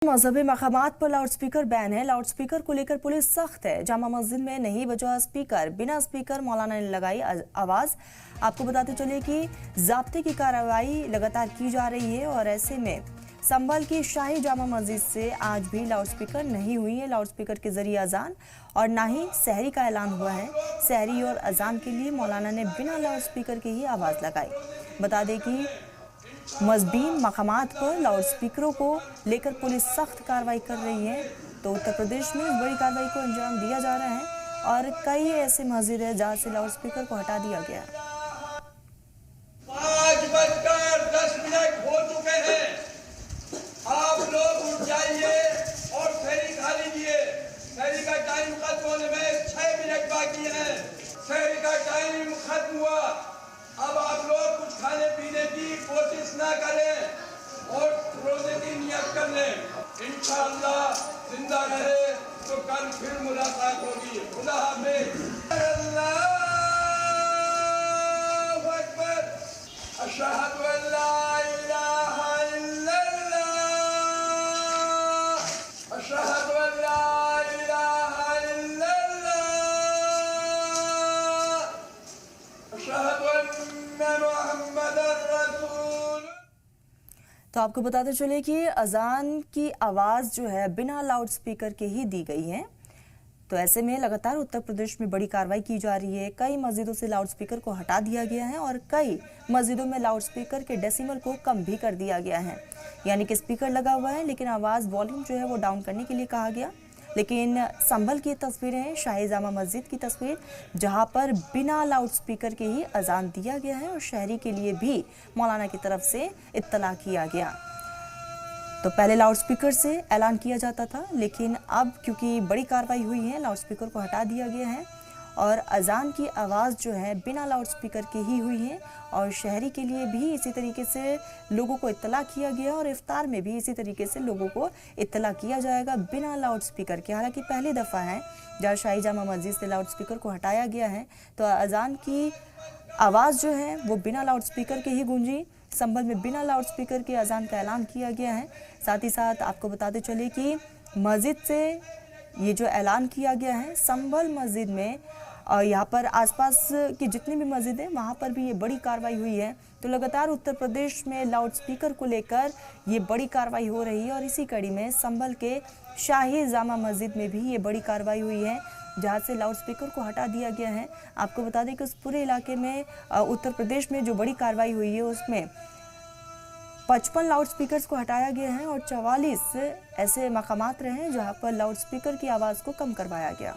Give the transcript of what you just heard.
मजहबी मकामात पर loudspeaker ban है। लाउडस्पीकर को लेकर पुलिस सख्त है। जामा मस्जिद में नहीं बजा स्पीकर, बिना स्पीकर मौलाना ने लगाई आवाज। आपको बताते चले कि जाब्ते की कार्रवाई लगातार की जा रही है और ऐसे में संभल की शाही जामा मस्जिद से आज भी लाउडस्पीकर नहीं हुई है। लाउडस्पीकर के जरिए अजान और ना ही सहरी का ऐलान हुआ है। सहरी और अजान के लिए मौलाना ने बिना लाउडस्पीकर के ही आवाज लगाई। बता दें कि मजहबी मकामात पर लाउडस्पीकरों को लेकर पुलिस सख्त कार्रवाई कर रही है। तो उत्तर प्रदेश में बड़ी कार्रवाई को अंजाम दिया जा रहा है और कई ऐसे मस्जिद है जहां से लाउडस्पीकर को हटा दिया गया है। 5:10 हो चुके हैं। आप लोग उठ जाइए और फेरी खा लीजिए। फेरी का टाइम खत्म होने में 6 मिनट बाकी है। फेरी का टाइम खत्म हुआ। अब आप लोग कुछ खाने पीने की कोशिश ना करें और रोजे की नियत कर लें। इंशाअल्लाह जिंदा रहे तो कल फिर मुलाकात होगी। खुदा हाफिज़। अल्लाहु अकबर। अशहदु अल्ला इलाहा इल्लल्लाह। अशहदु अल्ला इलाहा इल्लल्लाह। अशहदु तो आपको बताते चले कि अजान की आवाज़ जो है बिना लाउडस्पीकर के ही दी गई है। तो ऐसे में लगातार उत्तर प्रदेश में बड़ी कार्रवाई की जा रही है। कई मस्जिदों से लाउडस्पीकर को हटा दिया गया है और कई मस्जिदों में लाउडस्पीकर के डेसिमल को कम भी कर दिया गया है। यानी कि स्पीकर लगा हुआ है लेकिन आवाज़ वॉल्यूम जो है वो डाउन करने के लिए कहा गया। लेकिन संभल की तस्वीरें हैं, शाही जामा मस्जिद की तस्वीर, जहां पर बिना लाउडस्पीकर के ही अजान दिया गया है और शहरी के लिए भी मौलाना की तरफ से इत्तला किया गया। तो पहले लाउडस्पीकर से ऐलान किया जाता था लेकिन अब क्योंकि बड़ी कार्रवाई हुई है लाउडस्पीकर को हटा दिया गया है और अजान की आवाज़ जो है बिना लाउडस्पीकर के ही हुई है और शहरी के लिए भी इसी तरीके से लोगों को इत्तला किया गया और इफ्तार में भी इसी तरीके से लोगों को इत्तला किया जाएगा बिना लाउडस्पीकर के। हालांकि पहली दफ़ा है जहाँ शाही जामा मस्जिद से लाउडस्पीकर को हटाया गया है तो अजान की आवाज़ जो है वो बिना लाउडस्पीकर के ही गूंजी। संभल में बिना लाउडस्पीकर के अजान का ऐलान किया गया है। साथ ही साथ आपको बताते चले कि मस्जिद से ये जो ऐलान किया गया है संभल मस्जिद में और यहाँ पर आसपास की जितनी भी मस्जिद है वहाँ पर भी ये बड़ी कार्रवाई हुई है। तो लगातार उत्तर प्रदेश में लाउडस्पीकर को लेकर ये बड़ी कार्रवाई हो रही है और इसी कड़ी में संभल के शाही जामा मस्जिद में भी ये बड़ी कार्रवाई हुई है जहाँ से लाउडस्पीकर को हटा दिया गया है। आपको बता दें कि उस पूरे इलाके में उत्तर प्रदेश में जो बड़ी कार्रवाई हुई है उसमें 55 लाउडस्पीकर्स को हटाया गया है और 44 ऐसे मकामात रहे हैं जहाँ पर लाउडस्पीकर की आवाज़ को कम करवाया गया।